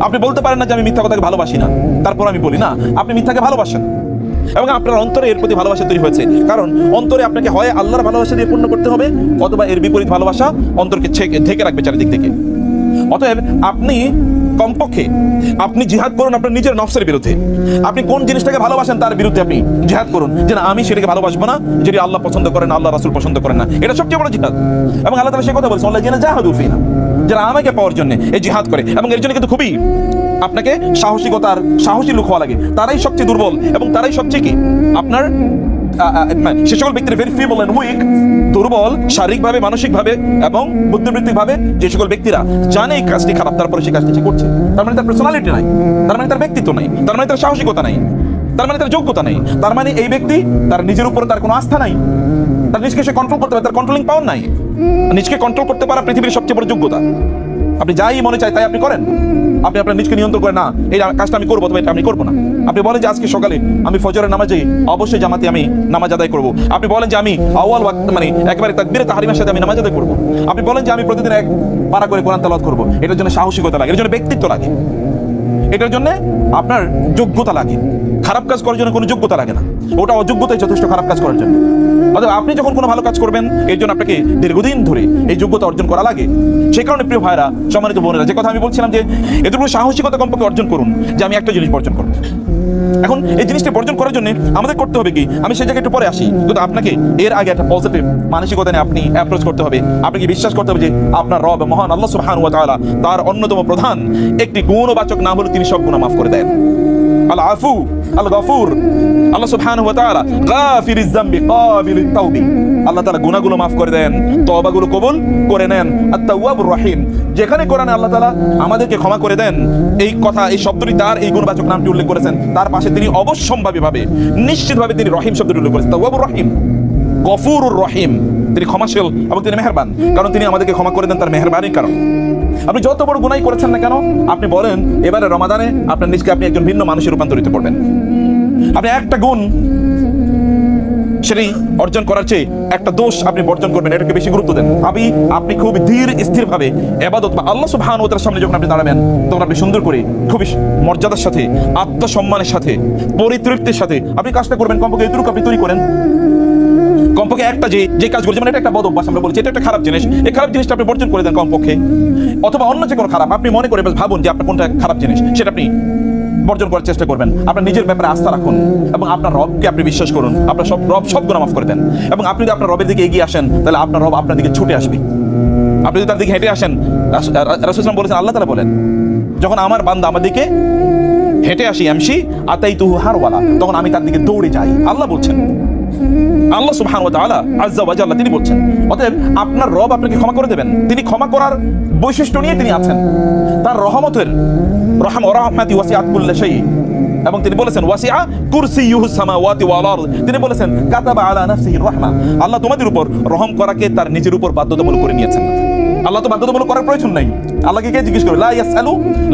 আপনি বলতে পারেন না যে আমি মিথ্যা কথাকে ভালোবাসি না, তারপর আমি বলি না, আপনি মিথ্যাকে ভালোবাসেন এবং আপনার অন্তরে এর প্রতি ভালোবাসা তৈরি হয়েছে। কারণ অন্তরে আপনাকে হয় আল্লাহর ভালোবাসা দিয়ে পূর্ণ করতে হবে, অথবা এর বিপরীত ভালোবাসা অন্তরকে ঢেকে রাখবে চারিদিক থেকে। অতএব আপনি কমপক্ষে আপনি জিহাদ করুন আপনার নিজের নফসের বিরুদ্ধে। আপনি কোন জিনিসটাকে ভালোবাসেন তার বিরুদ্ধে আপনি জিহাদ করুন, যে না আমি সেটাকে ভালোবাসবো না যেটি আল্লাহ পছন্দ করেন, আল্লাহ রাসূল পছন্দ করেন না। এটা সবচেয়ে বড় জিহাদ। এবং আল্লাহ তাআলা সে কথা বলছেন, আল্লাহ যিনা জাহাদু ফিনা, যারা আমাকে পাওয়ার জন্য এই জিহাদ করে। এবং এর জন্য কিন্তু খুবই আপনাকে সাহসী লোক হওয়া লাগে। তারাই সবচেয়ে দুর্বল এবং তারাই সবচেয়ে কি আপনার সে সকল ব্যক্তির ভেরি ফিবল এন্ড উইক, দুর্বল শারীরিকভাবে, মানসিকভাবে এবং বুদ্ধিবৃত্তিকভাবে যে সকল ব্যক্তিরা জানে এই কাজটি খারাপ, তারপরে সেই কাজটি সে করছে। তার মানে তার পার্সোনালিটি নাই, তার মানে তার ব্যক্তিত্ব নাই, তার মানে তার সাহসিকতা নাই, তার মানে তার যোগ্যতা নেই। তার মানে এই ব্যক্তি তার নিজের উপর তার কোনো আস্থা নাই, তার নিজকে সে কন্ট্রোল করতে পারে, তার কন্ট্রোলিং পাওয়ার নাই। নিজকে কন্ট্রোল করতে পারা পৃথিবীর সবচেয়ে বড় যোগ্যতা। আপনি যাই মনে চায় তাই আপনি করেন, আপনি আপনার নিজকে নিয়ন্ত্রণ করেন না এই কাজটা আমি করবো, তবে এটা আমি করবো না। আপনি বলেন যে আজকে সকালে আমি ফজরের নামাজে অবশ্যই জামাতে আমি নামাজ আদায় করবো। আপনি বলেন যে আমি আউয়াল ওয়াক্ত মানে একেবারে তাকবীরে তাহরিমের সাথে আমি নামাজ আদায় করবো। আপনি বলেন যে আমি প্রতিদিন এক পারা করে কোরআন তেলাওয়াত করবো। এটার জন্য সাহসিকতা লাগে, এর জন্য ব্যক্তিত্ব লাগে, এটার জন্য আপনার যোগ্যতা লাগে। খারাপ কাজ করার জন্য কোনো যোগ্যতা লাগে না, ওটা অযোগ্যতাই যথেষ্ট খারাপ কাজ করার জন্য। অর্থাৎ আপনি যখন কোনো ভালো কাজ করবেন এর জন্য আপনাকে দীর্ঘদিন ধরে এই যোগ্যতা অর্জন করা লাগে। সেই কারণে প্রিয় ভাইরা, সম্মানিত বোনেরা, যে কথা আমি বলছিলাম যে এতটুকু সাহসিকতা কমপক্ষে অর্জন করুন যে আমি একটা জিনিস বর্জন করব। এখন এই জিনিসটা বর্জন করার জন্য আমাদের করতে হবে কি, আমি সেই জায়গায় একটু পরে আসি, কিন্তু আপনাকে এর আগে একটা পজিটিভ মানসিকতা নিয়ে আপনি অ্যাপ্রোচ করতে হবে। আপনাকে বিশ্বাস করতে হবে যে আপনার রব মহান আল্লাহ সুবহানাহু ওয়া তাআলা, তার অন্যতম প্রধান একটি গুণবাচক নাম হলো তিনি সব গুনাহ মাফ করে দেন। আল আফু আল গফুর, আল্লাহ সুবহানাহু ওয়া তাআলা গাফিরিজ যামবি কাবিলিত তাওবি, আল্লাহ তাআলা গুনাহগুলো মাফ করে দেন, তওবাগুলো কবুল করে নেন। আত-তাওয়াবুর রহিম, যেখানে কোরআনে আল্লাহ তাআলা আমাদেরকে ক্ষমা করে দেন এই কথা, এই শব্দটি তার এই গুণবাচক নামটি উল্লেখ করেছেন, তার পাশে তিনি অবশ্যম্ভাবীভাবে নিশ্চিতভাবে তিনি রহিম শব্দটি উল্লেখ করেছেন। তাওয়াবুর রহিম, গফুরুর রহিম, তিনি ক্ষমাশীল এবং তিনি মেহেরবান, কারণ তিনি আমাদেরকে ক্ষমা করে দেন তার মেহেরবানির কারণে। আপনি যত বড় গুনাহ করেছেন না কেন, আপনি বলেন এবারে রমাদানে আপনার নিজকে আপনি একজন ভিন্ন মানুষে রূপান্তরিত করবেন। আপনি একটা গুণ সেটি অর্জন করার চেয়ে একটা দোষ আপনি বর্জন করবেন, এটাকে বেশি গুরুত্ব দেন। আপনি খুব ধীর স্থির ভাবে ইবাদত বা আল্লাহ সুবহানাহু ওয়া তাআলার সামনে যখন আপনি দাঁড়াবেন, তখন আপনি সুন্দর করে খুবই মর্যাদার সাথে, আত্মসম্মানের সাথে, পরিতৃপ্তির সাথে আপনি কাজটা করবেন। কমপক্ষে এতটুকু আপনি তৈরি করেন, কমপক্ষে একটা যে কাজ করছে, মানে এটা একটা বদ অভ্যাস আমরা বলছি, এটা একটা খারাপ জিনিস, এই খারাপ জিনিসটা আপনি বর্জন করে দেন কমপক্ষে। অথবা অন্য যে কোনো খারাপ আপনি মনে করে ভাবুন যে আপনার কোনটা খারাপ জিনিস, সেটা আপনি বর্জন করার চেষ্টা করবেন। আপনার নিজের ব্যাপারে আস্থা রাখুন এবং আপনার রবকে আপনি বিশ্বাস করুন। আপনার রব সব গুনাহ মাফ করে দেন। এবং আপনি যদি আপনার রবের দিকে এগিয়ে আসেন, তাহলে আপনার রব আপনার দিকে ছুটে আসবে। আপনি যদি তার দিকে হেঁটে আসেন, রাসূল সাল্লাল্লাহু আলাইহি ওয়াসাল্লাম বলেছেন, আল্লাহ তাআলা বলেন, যখন আমার বান্দা আমার দিকে হেঁটে আসি আমশি আতাইতুহু হারওয়ালা, তখন আমি তার দিকে দৌড়ে যাই। আল্লাহ বলছেন, আল্লাহ সুবহানাহু ওয়া তাআলা আযজা ওয়া জাল্লা তিনি বলছেন। অতএব আপনার রব আপনাকে ক্ষমা করে দেবেন। তিনি ক্ষমা করার বৈশিষ্ট্য নিয়ে তিনি আছেন। তার রহমতের রাহমাতি ওয়াসিআত কুল্লা শাই, এবং তিনি বলেছেন ওয়াসিআ কুরসিয়ুহুস সামাওয়াতি ওয়াল আরদ, তিনি বলেছেন কাতাবা আলা নাফসিহির রাহমা, আল্লাহ তোমাদের উপর রহম করাকে তার নিজের উপর বাধ্যতামূলক করে নিয়েছেন। আল্লাহ তো বাধ্যতামূলক করার প্রয়োজন নাই। আল্লাহকে কে জিজ্ঞেস করবে?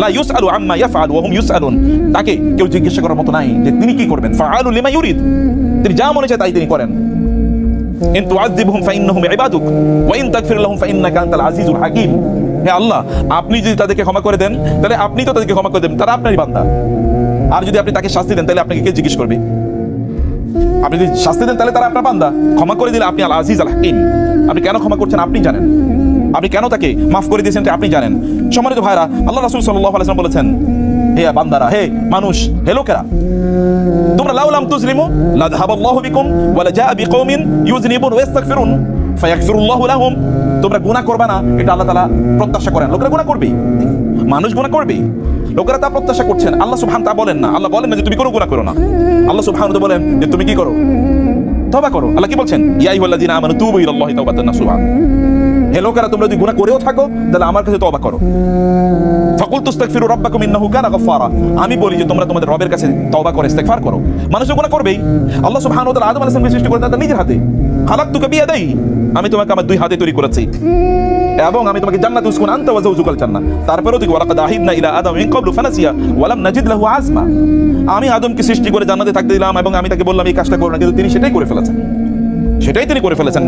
লা ইউসআলু আম্মা ইয়াফআলু ওয়া হুম ইউসআলুন, তাকে কেউ জিজ্ঞাসা করার মতো নাই যে তিনি কি করবেন। ফাআলু লিমা ইউরিদ, তিনি যা মনে চায় তাই তিনি করেন। ইন তুআযিবহুম ফাইন্নাহুম ইবাদুক ওয়া ইন তাগফির লাহুম ফাইন্নাকা আনতাল আজিজুল হাকীম, হে আল্লাহ আপনি যদি তাদেরকে ক্ষমা করে দেন তাহলে আপনি তো তাদেরকে ক্ষমা করে দেন, তারা আপনারই বান্দা। আর যদি আপনি তাকে শাস্তি দেন তাহলে আপনাকে কে জিজ্ঞেস করবে? আপনি যদি শাস্তি দেন তাহলে তারা আপনার বান্দা, ক্ষমা করে দিলে আপনি আল আজিজ আল হাকীম। আপনি কেন ক্ষমা করছেন আপনি জানেন, আপনি কেন তাকে মাফ করে দিয়েছেন আপনি জানেন। সম্মানিত ভাইরা, আল্লাহ রাসূল সাল্লাল্লাহু আলাইহি ওয়াসাল্লাম বলেছেন, হে বান্দারা, হে মানুষ, হে লোকেরা, তোমরা লাউ লাম তুজলিমু লা যাহাবাল্লাহু বিকুম ওয়া লা জাআ বিকওমিন ইউযনিবুন ওয়া ইস্তাগফিরুন ফায়াগফিরুল্লাহু লাহুম, তোমরা গুনাহ করবে না এটা আল্লাহ তাআলা প্রত্যাশা করেন। লোকেরা গুনাহ করবে, মানুষ গুনাহ করবে, লোকেরা তা প্রত্যাশা করছেন। আল্লাহ সুবহানাহু তা বলেন না, আল্লাহ বলেন না যে তুমি কোনো গুনাহ করো না। আল্লাহ সুবহানাহু বলেন যে তুমি কি করো? তওবা করো। আল্লাহ কি বলছেন? ইয়া আইয়ুহাল্লাযীনা আমানু তুবু ইলাল্লাহি তাওবাতান নাসুহা, হে লোকেরা তোমরা যদি গুনাহ করেও থাকো তাহলে আমার কাছে তওবা করো। ফাকুলতু ইস্তাগফিরু রাব্বাকুম ইন্নাহু কানা গাফফারা, আমি বলি যে তোমরা তোমাদের রবের কাছে তওবা করে ইস্তিগফার করো। মানুষ গুনাহ করবেই। আল্লাহ সুবহানাহু ওয়া তাআলা আদম আলাইহিস সালামকে সৃষ্টি করেছেন তার নিজের হাতে। খালাকতুকা বিয়াদাই, আমি তোমাকে আমার দুই হাতে তৈরি করেছি এবং আমি তোমাকে জান্নাতে উসকুন আনতা ওয়া যাওজুকাল জান্নাহ। তারপরেও দেখো ওয়ালাকাদ আহিদনা ইলা আদম মিন ক্বাবলু ফানাসিয়া ওয়া লাম নাজিদ লাহু আজমা, আমি আদমকে সৃষ্টি করে জান্নাতে থাকতে দিলাম এবং আমি তাকে বললাম এই কাজটা করো না, কিন্তু তিনি সেটাই করে ফেলেছেন।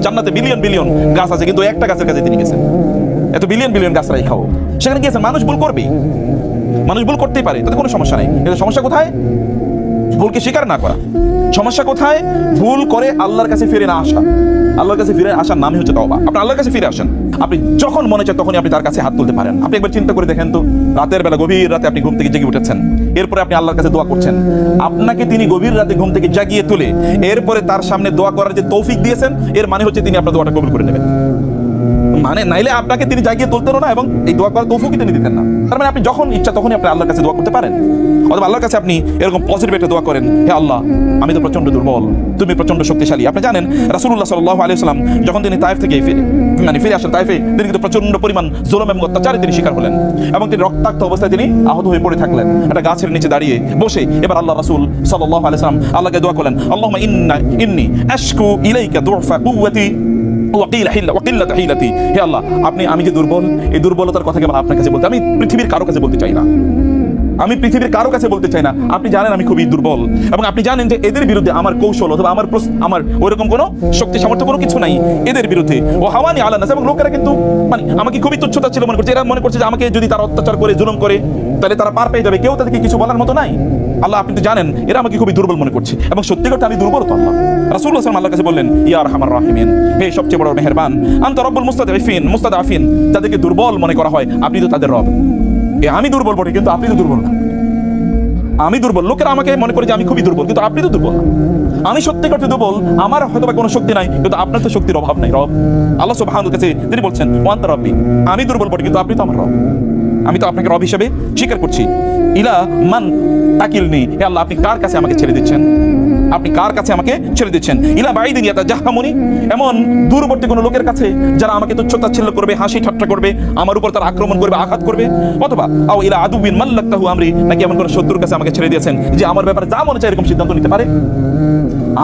জান্নাতে বিলিয়ন বিলিয়ন গাছ আছে, কিন্তু একটা গাছের কাছে তিনি গেছেন। এত বিলিয়ন বিলিয়ন গাছ রাই খাও, সেখানে গিয়েছেন। মানুষ ভুল করবে, মানুষ ভুল করতেই পারে, তাতে কোনো সমস্যা নেই। কিন্তু সমস্যা কোথায়? ভুলকে স্বীকার না করা। সমস্যা কোথায়? ভুল করে আল্লাহর কাছে ফিরে না আসা। আল্লাহর কাছে ফিরে আসার নামই হচ্ছে তওবা। আপনি আল্লাহর কাছে ফিরে আসেন, আপনি যখন মনে চায় তখনই আপনি তার কাছে হাত তুলতে পারেন। আপনি একবার চিন্তা করে দেখেন তো, রাতের বেলা গভীর রাতে আপনি ঘুম থেকে জেগে উঠেছেন, এরপরে আপনি আল্লাহর কাছে দোয়া করছেন, আপনাকে তিনি গভীর রাতে ঘুম থেকে জাগিয়ে তুলে এরপরে তার সামনে দোয়া করার যে তৌফিক দিয়েছেন, এর মানে হচ্ছে তিনি আপনার দোয়াটা কবুল করে নেবেন। মানে নাইলে আপনাকে তিনি জাগিয়ে তুলতেন না এবং এই দোয়া করার তৌফিকই তিনি দিতেন না। তার মানে আপনি যখন ইচ্ছা তখনই আপনি আল্লাহর কাছে দোয়া করতে পারেন। অথবা আল্লাহর কাছে আপনি এরকম পজিটিভ একটা দোয়া করেন, হে আল্লাহ, আমি তো প্রচন্ড দুর্বল, তুমি প্রচন্ড শক্তিশালী। আপনি জানেন রাসূলুল্লাহ সাল্লাল্লাহু আলাইহি ওয়াসাল্লাম যখন তিনি তায়েফ থেকে ফিরে আসেন, তায়েফে তিনি কিন্তু প্রচন্ড পরিমাণ জুলুম এবং অত্যাচারে তিনি শিকার হলেন এবং তিনি রক্তাক্ত অবস্থায় তিনি আহত হয়ে পড়ে থাকলেন একটা গাছের নিচে দাঁড়িয়ে বসে। এবার আল্লাহ রাসূল সাল্লাল্লাহু আলাইহি ওয়াসাল্লাম আল্লাহকে দোয়া করলেন, আল্লাহুম্মা ইন্নী আশকু ইলাইকা দু'ফা কুওয়াতি ওয়াকিল্লাতা হিলাতি। হে আল্লাহ, আমি যে দুর্বল, এই দুর্বলতার কথা কেবল আপনার কাছে বলতে, আমি পৃথিবীর কারো কাছে বলতে চাই না। আমি পৃথিবীর কারো কাছে বলতে চাই না। আপনি জানেন আমি খুবই দুর্বল এবং আপনি জানেন যে এদের বিরুদ্ধে আমার কৌশল অথবা আমার ওইরকম কোনো শক্তি সামর্থ্য কোনো কিছু নাই এদের বিরুদ্ধে। ও হাওয়ানি আলা নাস, এবং লোকেরা কিন্তু মানে আমাকে খুবই তুচ্ছতা ছিল মনে করছে। এরা মনে করছে যে আমাকে যদি তারা অত্যাচার করে জুলুম করে তাহলে তারা পার পেয়ে যাবে, কেউ তাদেরকে কিছু বলার মতো নাই। আল্লাহ, আপনি তো জানেন এরা আমাকে খুবই দুর্বল মনে করছে এবং সত্যি কথা আমি দুর্বল তো আল্লাহ। রাসূলুল্লাহ সাল্লাল্লাহু আলাইহি ওয়াসাল্লাম আল্লাহর কাছে বললেন, ইয়া আরহামার রাহিমিন, হে সবচেয়ে বড় মেহেরবান, আনতা রব্বুল মুস্তাদআফিন, যাদেরকে দুর্বল মনে করা হয় আপনি তো তাদের রব। আমি দুর্বল বটে কিন্তু আপনি তো দুর্বল না। আমি দুর্বল, লোকেরা আমাকে মনে করে যে আমি খুবই দুর্বল, কিন্তু আপনি তো দুর্বল না। আমি সত্যি করতে দুর্বল, আমার হয়তো কোনো শক্তি নাই, কিন্তু আপনার তো শক্তির অভাব নাই। রব আল্লাহ সুবহানাহু ওয়া তাআলা তিনি বলছেন, ওয়া আনতা রব্বি, আমি দুর্বল বটে কিন্তু আপনি তো আমার রব। আমি তো আপনাকে রব হিসেবে স্বীকার করছি। ইলা মান তাকিলনি, হে আল্লাহ, আপনি কার কাছে আমাকে ছেড়ে দিচ্ছেন? আপনি কার কাছে আমাকে ছেড়ে দিচ্ছেন? ইলা বাইদিন ইয়াতাজাহামুনি, এমন দূরবর্তী কোনো লোকের কাছে যারা আমাকে তুচ্ছ-তাচ্ছিল্য করবে, হাসি ঠাট্টা করবে, আমার উপর তারা আক্রমণ করবে, আঘাত করবে। অথবা আও ইলা আদুবিন মাল্লাকতাহু আমরি, নাকি এমন কোনো শত্রুর কাছে আমাকে ছেড়ে দিয়েছেন যে আমার ব্যাপারে যা মনে চায় এরকম সিদ্ধান্ত নিতে পারে,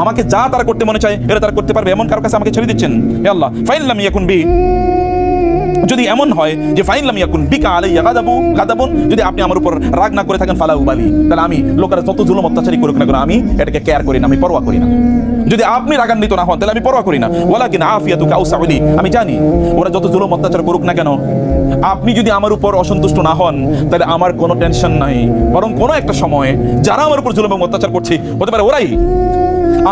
আমাকে যা তারা করতে মনে চায় এরা তারা করতে পারবে, এমন কারো কাছে আমাকে ছেড়ে দিচ্ছেন। হে আল্লাহ, ফাইল্লাম ইয়াকুন বি, যদি এমন হয় যে ফাইনলাম ইয়াকুন বিকা আলাইয়া গাদাবুন, যদি আপনি আমার উপর রাগ না করে থাকেন, ফালা উবালি, তাহলে আমি লোকেরা যত জুলুম অত্যাচারী করুক না কেন আমি এটাকে কেয়ার করি না, আমি পরোয়া করি না। যদি আপনি রাগান্বিত না হন তাহলে আমি পরোয়া করি না। ওয়ালাকিন আফিয়াতুকা আউসাউলি, আমি জানি ওরা যত জুলুম অত্যাচার করুক না কেন, আপনি যদি আমার উপর অসন্তুষ্ট না হন তাহলে আমার কোনো টেনশন নাই, বরং কোনো একটা সময়ে যারা আমার উপর জুলুম এবং অত্যাচার করছে হতে পারে ওরাই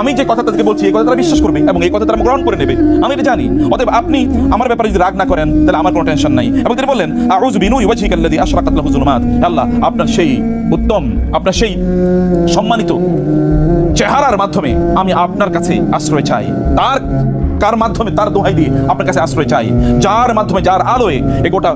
আমি যে কথা তাদেরকে বলছি এই কথা তারা বিশ্বাস করবে এবং এই কথা তারা গ্রহণ করে নেবে, আমি এটা জানি। অতএব আপনি আমার ব্যাপারে যদি রাগ না করেন তাহলে আমার কোনো টেনশন নাই। এবং তিনি বললেন, আউযু বিনুরি ওয়াজহিকাল্লাযী আশরাকাত লাহু যুলুমাত, আল্লাহ, আপনার সেই উত্তম, আপনার সেই সম্মানিত চেহারার মাধ্যমে আমি আপনার কাছে আশ্রয় চাই। কার মাধ্যমে? তার দোহাই দিয়ে আপনার কাছে আশ্রয় চাই, যার মাধ্যমে, যার আলোয় এই গোটা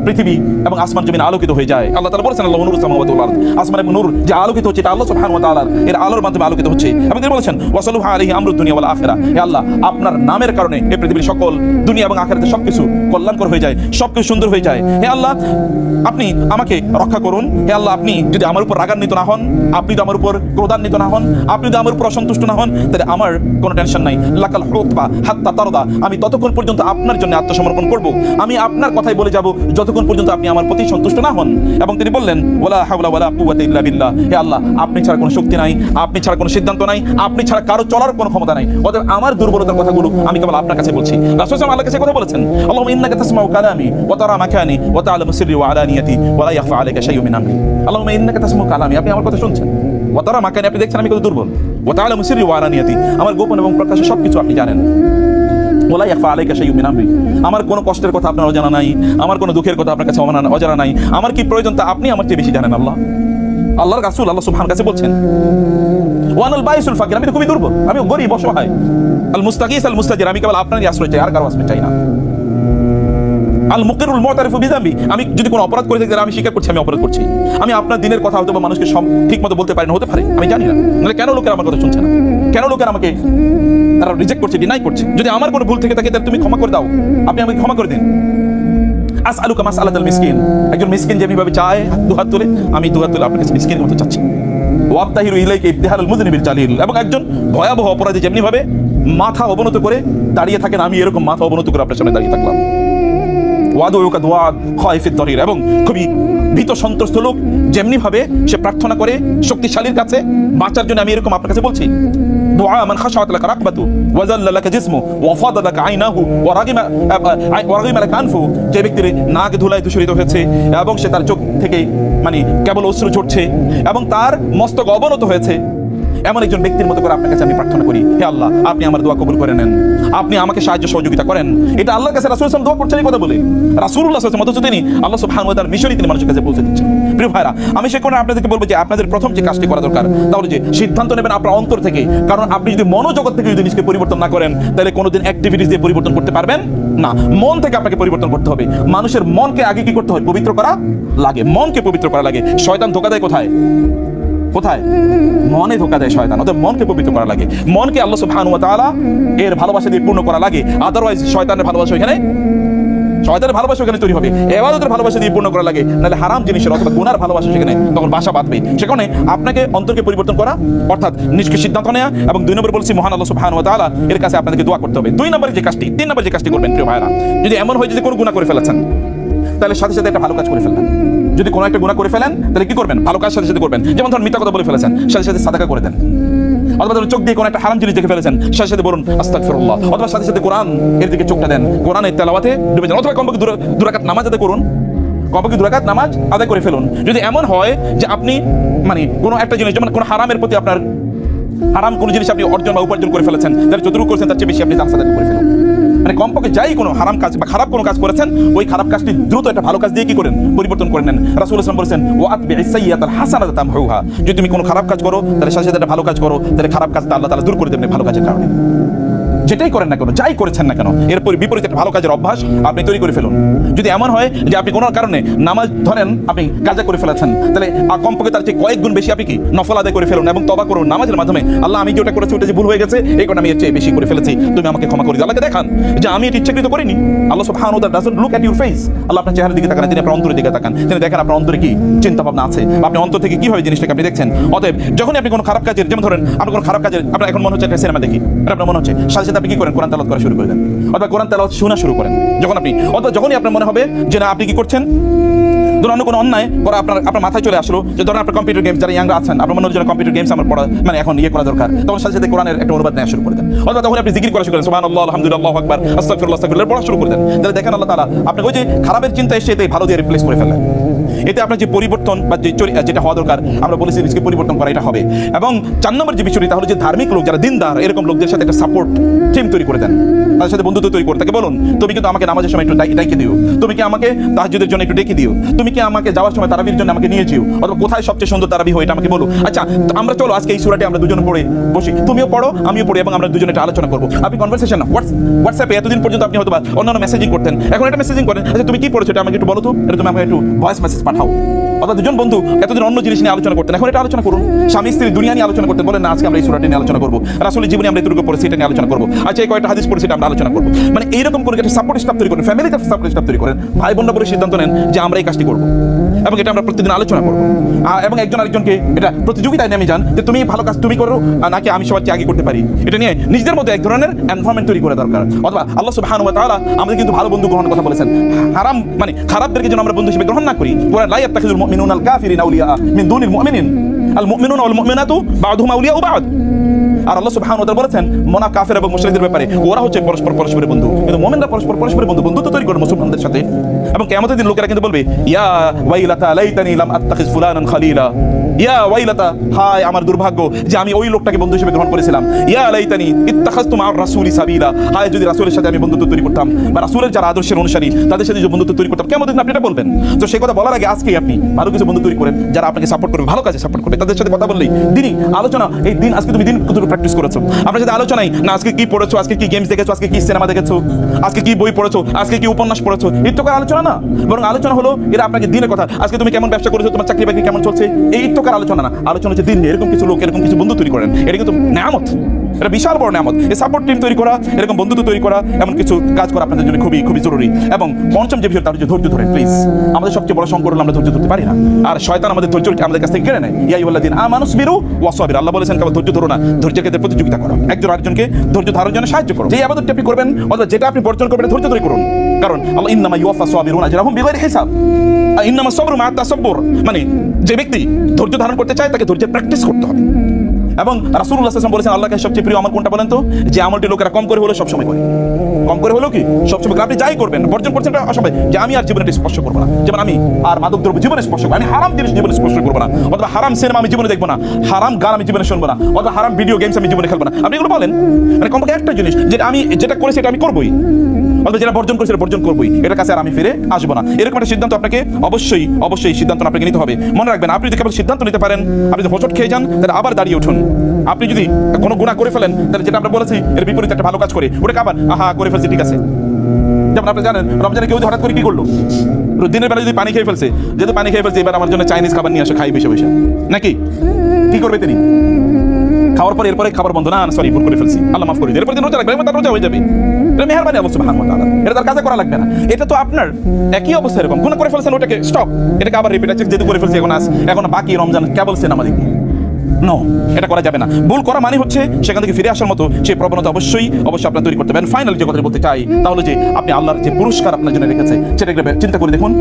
পৃথিবী এবং আসমান জমিন আলোকিত হয়ে যায়। আল্লাহ তাআলা বলেছেন, আল্লাহু নূরুস সামাওয়াতি ওয়াল আরদ, আসমান এবং নূর যে আলোকিত হচ্ছে এটা আল্লাহ সুবহানাহু ওয়া তাআলার এর আলোর মাধ্যমে আলোকিত হচ্ছে। এবং তিনি বলেছেন, ওয়াসালুহা আলাইহি আমরুদ দুনিয়া ওয়াল আখিরা, হে আল্লাহ, আপনার নামের কারণে এই পৃথিবীর সকল দুনিয়া এবং আখিরাতে সবকিছু কল্যাণকর হয়ে যায়, সবকিছু সুন্দর হয়ে যায়। হে আল্লাহ, আপনি আমাকে রক্ষা করুন। হে আল্লাহ, আপনি যদি আমার উপর রাগান্বিত না হন, আপনি যদি আমার উপর ক্রোধান্বিত না হন, আপনি যদি আমার উপর অসন্তুষ্ট না হন, তাহলে আমার কোনো টেনশন নাই। লাকাল হুকবা হাত্তা তারদা, আমি ততক্ষণ পর্যন্ত আপনার জন্য আত্মসমর্পণ করব, আমি আপনার কথাই বলে যাব যতক্ষণ পর্যন্ত আপনি আমার প্রতি সন্তুষ্ট না হন। এবং তিনি বললেন, ওয়ালা হাওলা ওয়ালা কুওয়াতা ইল্লা বিল্লাহ, হে আল্লাহ, আপনি ছাড়া কোনো শক্তি নাই, আপনি ছাড়া কোনো সিদ্ধান্ত নাই, আপনি ছাড়া কারো চলার কোনো ক্ষমতা নাই। অতএব আমার দুর্বলতার কথাগুলো আমি কেবল আপনার কাছে বলছি। রাসূল সাল্লাল্লাহু আলাইহি ওয়াসাল্লাম আল্লাহর কাছে কথা বলেছেন, আল্লাহুম্মা ইন্নাকা তাসমাউ কালামি ওয়া তারা মাকানি ওয়া তা'লামু সিররি ওয়া আলানিয়াতি ওয়া লা ইয়াখফা আলাইকা শাইউম মিন আমরি। আল্লাহুম্মা ইন্নাকা তাসমাউ কালামি, আপনি আমার কথা শুনছেন, ওয়া তারা মাকানি, আপনি দেখছেন আমি কত দুর্বল, ওয়া তা'লামু সিররি ওয়া আলানিয়াতি, আমার গোপন এবং প্রকাশ্য সবকিছু আপনি জানেন। ওয়ালা ইয়াখফা আলাইকা শাইউম মিন আমরি, আমার কোনো কষ্টের কথা আপনার অজানা নাই, আমার কোনো দুঃখের কথা আপনার কাছে অজানা নাই, আমার কি প্রয়োজন তা আপনি আমার চেয়ে বেশি জানেন। আল্লাহর রাসূল আল্লাহ সুবহানাহু কাছে বলছেন, ওয়ানাল বাইসুল ফাকির, আমি তো খুবই দুর্বল, আমি গরীব অসহায়। আল মুস্তাগীস আল মুস্তাজির, আমি কেবল আপনারই আশ্রয় চাই, আর কারো আশ্রয় চাই না। আল মুকিরুল মুতারিফু বিযামবি, আমি যদি কোনো অপরাধ করে থাকি আমি স্বীকার করছি আমি অপরাধ করছি। আমি আপনার দিনের কথা হয়তো বা মানুষকে ঠিকমতো বলতে পারি না, হতে পারে, আমি জানি না। মানে কেন লোকেরা আমার কথা শুনছে না, কেন লোকেরা আমাকে তারা রিজেক্ট করছে, ডিনাই করছে? যদি আমার কোনো ভুল থেকে থাকে তাহলে তুমি ক্ষমা করে দাও, আপনি আমাকে ক্ষমা করে দিন। আসআলুকা মাসআলাতাল মিসকিন, একজন মিসকিন যেভাবে চায় দুহাত তুলে, আমি দুহাত তুলে আপনার কাছে মিসকিনের মতো চাচ্ছি। ওয়াবতাহিরু ইলাইকা ইবতিহারুল মুযনিবিল জালিল, এবং একজন ভয়াবহ অপরাধী যেমনি ভাবে মাথা অবনত করে দাঁড়িয়ে থাকেন, আমি এরকম মাথা অবনত করে আপনার সামনে দাঁড়িয়ে থাকলাম। ওয়াদউকা দুআ খায়ফিদ দরির, এবং খুবই ভীত সন্ত্রস্ত লোক যেমনি ভাবে সে প্রার্থনা করে শক্তিশালীর কাছে বাঁচার জন্য, আমি এরকম আপনার কাছে বলছি, দুআ মান খাশাআত লাকা রাকবাতু ওয়া যাল্লা লাকা জিসমু ওয়া ফাদা লাকা আইনাহু ওয়া রাগিমা লাকা আনফু, যে ব্যক্তির নাক ধুলায় দূষিত হয়েছে এবং সে তার চোখ থেকে মানে কেবল অশ্রু ঝরছে এবং তার মস্তক অবনত হয়েছে, এমন একজন ব্যক্তির মতো করে আপনার কাছে আমি প্রার্থনা করি, হে আল্লাহ আপনি আমার দোয়া কবুল করে নেন, আপনি আমাকে সাহায্য সহযোগিতা করেন। এটা আল্লাহর কাছে রাসূল সাল্লাল্লাহু আলাইহি ওয়াসাল্লাম দোয়া করছেন এই কথা বলে। রাসূলুল্লাহ সাল্লাল্লাহু আলাইহি ওয়াসাল্লাম তিনি আল্লাহ সুবহানাহু ওয়া তাআলার মিশনই তিনি মানুষের কাছে পৌঁছে দিচ্ছেন। প্রিয় ভাইরা, আমি সে কারণে আপনাদেরকে বলবো যে আপনাদের প্রথম যে কাজটি করা দরকার তা হলো যে সিদ্ধান্ত নেবেন আপনার অন্তর থেকে, কারণ আপনি যদি মনোজগৎ থেকে যদি নিজেকে পরিবর্তন না করেন তাহলে কোনোদিন অ্যাক্টিভিটিস দিয়ে পরিবর্তন করতে পারবেন না। মন থেকে আপনাকে পরিবর্তন করতে হবে। মানুষের মনকে আগে কি করতে হয়? পবিত্র করা লাগে, মনকে পবিত্র করা লাগে। শয়তান ধোঁকা দেয় কোথায়? কোথায়? মনে ধোঁকা দেয় শয়তান। অতএব মনকে পবিত্র করা লাগে, মনকে আল্লাহ সুবহানাহু ওয়া তাআলা এর ভালোবাসা দিয়ে পূর্ণ করা লাগে। আদারওয়াইজ শয়তানের ভালোবাসা এখানে তৈরি হবে, ইবাদতের ভালোবাসা দিয়ে পূর্ণ করা লাগে, নাহলে হারাম জিনিসের অথবা গুনার ভালোবাসা সেখানে তখন বাসা বাঁধবে। সেখানে আপনাকে অন্তরকে পরিবর্তন করা অর্থাৎ নিজকে সিদ্ধান্ত নেওয়া, এবং 2 নম্বর বলছি মহান আল্লাহ সুবহানাহু ওয়া তাআলা এর কাছে আপনাদেরকে দোয়া করতে হবে। 2 নম্বরে যে কাজটি, 3 নম্বরে যে কাজটি করবেন প্রিয় ভাইরা, যদি এমন হয় যে কোনো গুনাহ করে ফেলেছেন তাহলে সাথে সাথে একটা ভালো কাজ করে ফেলবেন। যদি কোনো একটা গুনাহ করে ফেলেন তাহলে কি করবেন? ভালো কাজ সাথে সাথে করবেন। যেমন ধরুন মিথ্যা কথা বলে ফেলেছেন, সাথে সাথে সাদাকা করে দেন। অথবা ধরুন চোখ দিয়ে কোনো একটা হারাম জিনিস দেখে ফেলেছেন, সাথে সাথে বলুন আস্তাগফিরুল্লাহ। অথবা সাথে সাথে কোরআন এর দিকে চোখটা দেন, কোরআনের তেলাওয়াতে ডুবে যান। অথবা কমপক্ষে 2 রাকাত নামাজ আদায় করুন, কমপক্ষে 2 রাকাত নামাজ আদায় করে ফেলুন। যদি এমন হয় যে আপনি মানে কোনো একটা জিনিস, যেমন কোনো হারামের প্রতি আপনার হারাম কোনো জিনিস আপনি অর্জন বা উপার্জন করে ফেলেছেন, যারা যতটুকু করেছেন তার চেয়ে বেশি আপনি দান সাদাকা করে ফেলুন। মানে কমপক্ষে যাই কোনো হারাম কাজ বা খারাপ কোনো কাজ করেছেন, ওই খারাপ কাজটি দ্রুত একটা ভালো কাজ দিয়ে কি করেন? পরিবর্তন করে নেন। রাসূলুল্লাহ সাল্লাল্লাহু আলাইহি ওয়াসাল্লাম বলেছেন ওয়া আতবি'is সাইয়্যাতাল হাসানাতা তামহুহা, যদি তুমি কোনো খারাপ কাজ করো তাহলে সাথে সাথে একটা ভালো কাজ করো, তাহলে খারাপ কাজটা আল্লাহ তাআলা দূর করে দেবেন ভালো কাজের কারণে। যেটাই করেন না কেন, যাই করেছেন না কেন, এর বিপরীতে একটা ভালো কাজের অভ্যাস আপনি তৈরি করে ফেলুন। যদি এমন হয় যে আপনি কোনো কারণে নামাজ ধরেন আপনি কাজা করে ফেলেছেন, তাহলে কমপক্ষে তার চেয়ে কয়েক গুণ বেশি আপনি কি নফল আদায় করে ফেলুন এবং তওবা করুন নামাজের মাধ্যমে। আল্লাহ আমি যেটা করেছি ওটা যে ভুল হয়ে গেছে, এই কারণে আমি এর চেয়ে বেশি করে ফেলেছি, তুমি আমাকে ক্ষমা করে দিও। আল্লাহকে দেখান যে আমি এটা ইচ্ছাকৃত করিনি। আল্লাহ সুবহানাহু ওয়া তাআলা doesn't look at your face. আল্লাহ আপনার চেহারার দিকে তাকান, তিনি আপনার অন্তরের দিকে তাকান, তিনি দেখেন আপনার অন্তরে কি চিন্তা ভাবনা আছে, আপনি অন্তর থেকে কিভাবে জিনিসটাকে আপনি দেখছেন। অতএব যখনই আপনি কোনো খারাপ কাজের, যেমন ধরেন আপনি কোনো খারাপ কাজের, আপনার এখন মনে হচ্ছে একটা সিনেমা দেখি, এটা আপনার মনে হচ্ছে, সাথে সাথে আপনি কি করেন? কোরআন তেলাওয়াত করা শুরু করে দেন, অথবা কোরআন তেলাওয়াত শোনা শুরু করেন। যখন আপনি অথবা যখনই আপনার মনে হবে যে না আপনি কি করছেন, ধরুন অন্য কোনো অন্যায় করা আপনার মাথায় চলে আসলো, যে ধরুন আপনার কম্পিউটার গেমস, যারা ইয়াংরা আছেন আপনার মনে হচ্ছে কম্পিউটার গেমস আমার পড়া মানে এখন করা দরকার, তখন সাথে সাথে কোরআনের একটা অনুবাদ নেওয়া শুরু করে দেন। অথবা তখন আপনি জিকির করা শুরু করেন, সুবহানাল্লাহ আলহামদুলিল্লাহ আল্লাহু আকবার আস্তাগফিরুল্লাহ আস্তাগফিরুল্লাহ পড়া শুরু করে দেন। তাহলে দেখেন আল্লাহ তাআলা আপনাকে ওই যে খারাপের চিন্তা এসে এতে ভালো দিয়ে রিপ্লেস করে ফেলেন। এতে আপনার যে পরিবর্তন বা যেটা হওয়া দরকার, আমরা বলেছি নিজেকে পরিবর্তন করা, এটা হবে। এবং 4 নম্বর যে বিষয়টি, তাহলে যে ধার্মিক লোক যারা দিনদার, এরকম লোকদের সাথে একটা সাপোর্ট টিম তৈরি করে দেন, তাদের সাথে বন্ধুত্ব তৈরি করে তাকে বলুন তুমি কিন্তু আমাকে নামাজের সময় একটু ডেকে দিও, তুমি কি আমাকে তাহাজ্জুদের জন্য একটু ডেকে দিও, তুমি কি আমাকে যাওয়ার সময় তারাবির জন্য আমাকে নিয়ে যেও, অথবা কোথায় সবচেয়ে সুন্দর তারাবি হয় এটা আমাকে বলো। আচ্ছা আমরা চলো আজকে এই সূরাটি আমরা দুজনে পড়ে বসি, তুমিও পড়ো আমিও পড়ি, এবং আমরা দুজনে একটা আলোচনা করবো। আপনি কনভারসেশন না হোয়াটসঅ্যাপে এতদিন পর্যন্ত আপনি হয়তো অন্যান্য মেসেজিং করতেন, এখন একটা মেসেজিং করেন, আচ্ছা তুমি কি পড়েছো এটা আমাকে একটু বলো তো, এটা তুমি আমাকে একটু ভয়েস মেসেজ পাঠাও। অর্থাৎ দুজন বন্ধু এতদিন অন্য জিনিস নিয়ে আলোচনা করতেন, এখন এটা আলোচনা করুন। স্বামী স্ত্রী দুনিয়া নিয়ে আলোচনা করতেন, বলেন না আজকে আমরা এই সূরাটি নিয়ে আলোচনা করবো, রাসূলের জীবনে আমরা এতটুকু পড়েছি এটা নিয়ে আলোচনা করবো, আচ্ছা এই কয়েকটা হাদিস পড়েছি এটা আমরা আলোচনা করবো। মানে এইরকম করে একটা সাপোর্ট স্টাফ তৈরি করেন, ফ্যামিলিতে সাপোর্ট স্টাফ তৈরি করেন, ভাই বোনরা বলে সিদ্ধান্ত নেন যে আমরা এই কাজটি করবো এবং এটা আমরা প্রতিদিন আলোচনা করবো। এবং একজন আরেকজনকে এটা প্রতিযোগিতায় নেমে যান যে তুমি ভালো কাজ তুমি করো নাকি আমি সবার চেয়ে আগে করতে পারি, এটা নিয়ে নিজেদের মধ্যে এক ধরনের এনভায়রনমেন্ট তৈরি করা দরকার। অথবা আল্লাহ সুবহানাহু ওয়া তাআলা আমাদের কিন্তু ভালো বন্ধু গ্রহণের কথা বলেছেন, হারাম মানে খারাপদেরকে যেন আমরা বন্ধু হিসেবে গ্রহণ না করি। কুরআন লা ইয়াত্তাখিযুল মুমিনুনা আল কাফিরিনা আউলিয়া মিন দুনিল মুমিনিন আল মুমিনুনা ওয়াল মুমিনাতু বা'দুহুম আউলিয়াউ বা'দ। আর আল্লাহ সুবহানাহু ওয়া তাআলা বলেছেন কাফের এবং মুশরিকদের ব্যাপারে ওরা হচ্ছে পরস্পরের বন্ধু, কিন্তু মুমিনরা পরস্পরের বন্ধুত্ব তৈরি করে মুসলমানদের সাথে। এবং কিয়ামতের দিন লোকেরা কিন্তু বলবে ইয়া ওয়াইলাতা লাইতানি লাম আত্তাখিজ ফুলানান খালিলা, ইয়া ওয়াইলাতা হায় আমার দুর্ভাগ্য যে আমি ওই লোকটাকে বন্ধু হিসেবে গ্রহণ করেছিলাম, ইয়া লাইতানি ইত্তাখাযতু মা'আর রাসূলি সাবিলা, হায় যদি রাসূলের সাথে আমি বন্ধুত্ব তৈরি করতাম বা রাসূলের যারা আদর্শের অনুসারী তাদের সাথে যদি বন্ধুত্ব তৈরি করতাম। কিয়ামতের দিন আপনি এটা বলবেন। তো সেই কথা বলার আগে আজকেই আপনি ভালো কিছু বন্ধু তৈরি করেন যারা আপনাকে সাপোর্ট করবে, ভালো কাজে সাপোর্ট করবে, তাদের সাথে কথা বললেই দিনই আলোচনা, এই দিন আজকে তুমি দিন কতটুকু প্র্যাকটিস করেছো, আপনার সাথে আলোচনাই না আজকে কি পড়েছো, আজকে কি গেমস দেখেছো, আজকে কি সিনেমা দেখেছো, আজকে কি বই পড়েছো, আজকে কি উপন্যাস পড়েছো, এই তো আলোচনা না, বরং আলোচনা হলো এরা আপনাকে দিনের কথা, আজকে তুমি কেমন ব্যবসা করেছো, তোমার চাকরি বাকরি কেমন চলছে, এই তো আলোচনা না, আলোচনা হচ্ছে দিন। এরকম কিছু লোক এরকম কিছু বন্ধু তৈরি করেন, এটা কিন্তু নেয়ামত। এটা বিশাল বড় নিয়ামত। এই সাপোর্ট টিম তৈরি করা, এরকম বন্ধুত্ব তৈরি করা, এমন কিছু কাজ করা আপনাদের জন্য খুবই খুবই জরুরি। এবং পঞ্চম যে বিষয়টা, আপনি যে ধৈর্য ধরেন প্লিজ। আমাদের সবচেয়ে বড় সংকট হলো আমরা ধৈর্য ধরতে পারি না, আর শয়তান আমাদের ধৈর্য আমাদের কাছ থেকে কেড়ে নেয়। ইয়া আইয়ুহাল্লাযীনা আমানু সবিরু ওয়াসবিরু, আল্লাহ বলেছেন কেবল ধৈর্য ধরো না, ধৈর্যের ক্ষেত্রে প্রতিযোগিতা করো, একজন আরেকজনকে ধৈর্য ধারণের জন্য সাহায্য করো। যে ইবাদতটি আপনি করবেন অথবা যেটা আপনি বর্জন করবেন ধৈর্য ধরে করুন, কারণ আল্লাহ ইন্নামা ইউওয়াফাস সাবিরুনা আজরাহুম বিগাইরি হিসাব। ইন্নামা সাবরু মা'আত তাসাব্বুর, মানে যে ব্যক্তি ধৈর্য ধারণ করতে চায় তাকে ধৈর্যের প্র্যাকটিস করতে হবে। এবং রাসূলুল্লাহ সাল্লাল্লাহু আলাইহি ওয়াসাল্লাম বলেছেন আল্লাহর কাছে সবচেয়ে প্রিয় আমল কোনটা বলেন তো? যে আমলটি লোকেরা কম করে হলেও সবসময় করে, কম করে হলেও কি সবসময় করে। আপনি যাই করবেন বর্জন করছেন এটা অসম্ভব, যে আমি আর জীবনে স্পর্শ করবো না, যেমন আমি আর মাদকদ্রব্য জীবনে স্পর্শ করবো, আমি হারাম জিনিস জীবনে স্পর্শ করবো না, অথবা হারাম সিনেমা আমি জীবনে দেখবো না, হারাম গান আমি জীবনে শুনবো না, অথবা হারাম ভিডিও গেমস আমি জীবনে খেলবো না। আপনি এগুলো বলেন, মানে কমপক্ষে একটা জিনিস যেটা আমি যেটা করেছি এটা আমি করবোই, অথবা যেটা বর্জন করেছি এটা বর্জন করবোই, এটার কাছে আর আমি ফিরে আসবো না। এরকম একটা সিদ্ধান্ত আপনাকে অবশ্যই সিদ্ধান্ত আপনাকে নিতে হবে। মনে রাখবেন, আপনি যদি কেবল সিদ্ধান্ত নিতে পারেন, আপনি যদি হোঁচট খেয়ে যান তাহলে আবার দাঁড়িয়ে উঠুন। আপনি যদি কোনো গুনাহ করে ফেলেন তাহলে যেটা আমরা বলেছি এর বিপরীতে একটা ভালো কাজ করে ওটাকে আবার করে ফেলছি, ঠিক আছে। যেমন আপনি জানেন রমজানে কেউ হঠাৎ করে কি করলো, দিনের বেলা যদি পানি খেয়ে ফেলছে, যেহেতু পানি খেয়ে ফেলছে এবার আমার জন্য চাইনিজ খাবার নিয়ে আসে, খাই বসে বসে, নাকি কি করবে তিনি? খাওয়ার পর এরপরে খাবার বন্ধ, না সরি ভুল করে ফেলছি, আল্লাহ মাফ করে দিন, এরপর দিন রোজা রাখবে, তার রোজা হয়ে যাবে। এটা মেহেরবানি আল্লাহ সুবহানাহু ওয়া তাআলা, এটা তার কাজে করা লাগবে না। এটা তো আপনার একই অবস্থা, এরকম গুনাহ করে ফেলছেন ওটাকে স্টপ, এটাকে আবার রিপিট আছে, যেহেতু করে ফেলছি এখন বাকি রমজান কেবল সিনেমা দেখি, নো, এটা করা যাবে না। ভুল করা মানে হচ্ছে সেখান থেকে ফিরে আসার মতো সেই প্রবণতা অবশ্যই আপনার তৈরি করতে হবে। ফাইনাল যে কথা বলতে চাই তাহলে যে আপনি আল্লাহর যে পুরস্কার আপনার জন্য রেখেছে সেটা চিন্তা করে দেখুন।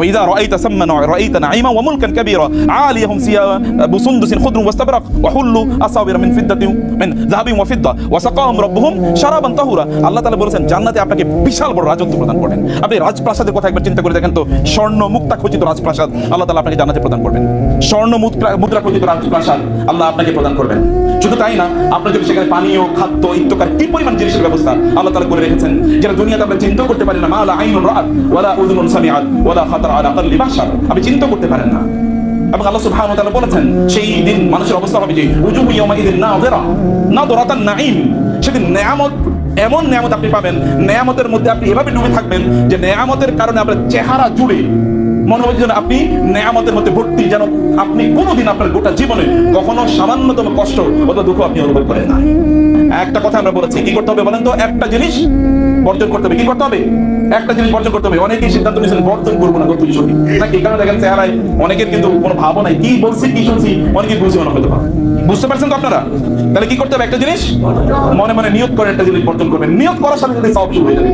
وإذا رأيت ثم رأيت نعيما وملكا كبيرا عاليهم ثياب سندس خضر واستبرق وحلوا أساور من فضة من ذهب وفضة وسقاهم ربهم شرابا طهورا। আল্লাহ তাআলা বলেছেন জান্নাতে আপনাকে বিশাল বড় রাজত্ব প্রদান করবেন। আপনি রাজপ্রাসাদের কথা একবার চিন্তা করে দেখেন তো, স্বর্ণ মুক্তা খচিত রাজপ্রাসাদ আল্লাহ তাআলা আপনাকে জান্নাতে প্রদান করবেন, স্বর্ণ মুদ্রা খচিত রাজপ্রাসাদ আল্লাহ আপনাকে প্রদান করবেন। শুধু তাই না, আপনার যদি সেখানে পানীয় খাদ্য ইত্যাদি কি পরিমাণ জিনিসের ব্যবস্থা আল্লাহ তাআলা করে রেখেছেন যেটা দুনিয়াতে আমরা চিন্তা করতে পারি না। মালা আইনুন রাআত ওয়ালা উযুনুন সামিআত ওয়ালা খাতার আলা কলবি বাশার, আপনি চিন্তা করতে পারেন না। এবং আল্লাহ সুবহানাহু ওয়া তাআলা বলেছেন সেই দিন মানুষের অবস্থা হবে যে উজুহু ইয়াউমাইযিন নাযিরা নাযরাতান নাঈম, সেদিন নেয়ামত, এমন নেয়ামত আপনি পাবেন, নেয়ামতের মধ্যে আপনি এভাবে ডুবে থাকবেন যে নেয়ামতের কারণে আপনার চেহারা জুড়ে মনে হবে যেন আপনি নেয়ামতের মধ্যে ভর্তি, যেন আপনি কোনোদিন আপনার গোটা জীবনে কখনো সামান্যতম কষ্ট অথবা দুঃখ আপনি অনুভব করেন না। একটা কথা আমরা বলেছি, কি করতে হবে বলেন তো? একটা জিনিস বর্জন করতে হবে। কি করতে হবে? একটা জিনিস বর্জন করতে হবে। অনেকেই সিদ্ধান্ত নিয়েছেন বর্জন করবো না, কত কিছু নাকি, এই কারণে দেখেন চেহারায় অনেকের কিন্তু কোনো ভাবও নাই, কি বলছি কি শুনছি অনেকেই বুঝে মনে হতে পারে। বুঝতে পারছেন তো আপনারা? তাহলে কি করতে হবে? একটা জিনিস মনে মনে নিয়ত করে একটা জিনিস বর্জন করবেন, নিয়ত করার সাথে সাথে সব শুরু হয়ে যাবে।